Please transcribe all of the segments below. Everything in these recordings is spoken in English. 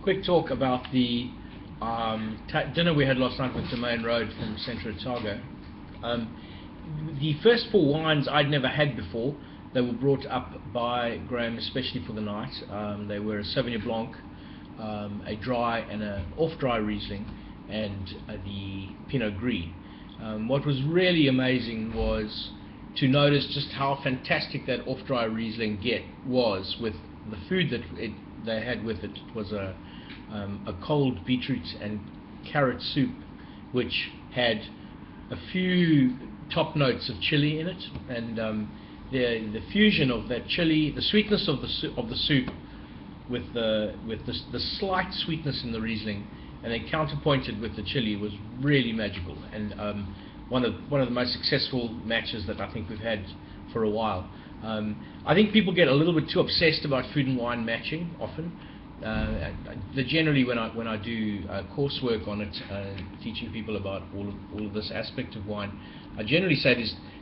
quick talk about the dinner we had last night with Domain Road from Centro Otago. The first four wines I'd never had before. They were brought up by Graham especially for the night. They were a Sauvignon Blanc, a dry and an off-dry Riesling, and the Pinot Gris. What was really amazing was to notice just how fantastic that off-dry Riesling was with the food that they had with it. It was a cold beetroot and carrot soup, which had a few top notes of chili in it, and the fusion of that chili, the sweetness of the soup, with the slight sweetness in the Riesling, and then counterpointed with the chili, was really magical, and one of the most successful matches that I think we've had for a while. I think people get a little bit too obsessed about food and wine matching often. Generally, when I do coursework on it, teaching people about all of this aspect of wine, I generally say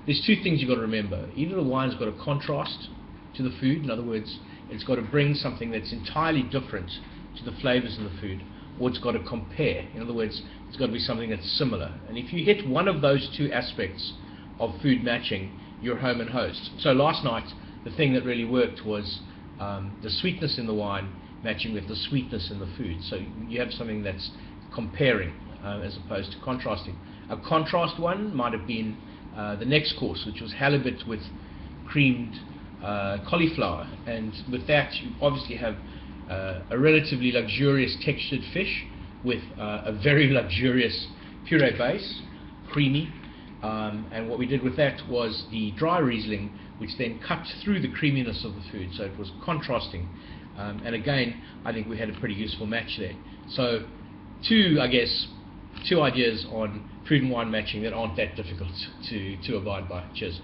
there's two things you've got to remember. Either the wine's got a contrast to the food, in other words, it's got to bring something that's entirely different to the flavors in the food, or it's got to compare. In other words, it's got to be something that's similar. And if you hit one of those two aspects of food matching, you're home and host. So last night, the thing that really worked was the sweetness in the wine matching with the sweetness in the food. So you have something that's comparing as opposed to contrasting. A contrast one might have been the next course, which was halibut with creamed cauliflower, and with that you obviously have a relatively luxurious textured fish with a very luxurious puree base, creamy, and what we did with that was the dry Riesling, which then cut through the creaminess of the food, so it was contrasting, and again I think we had a pretty useful match there. So two ideas on food and wine matching that aren't that difficult to abide by. Cheers.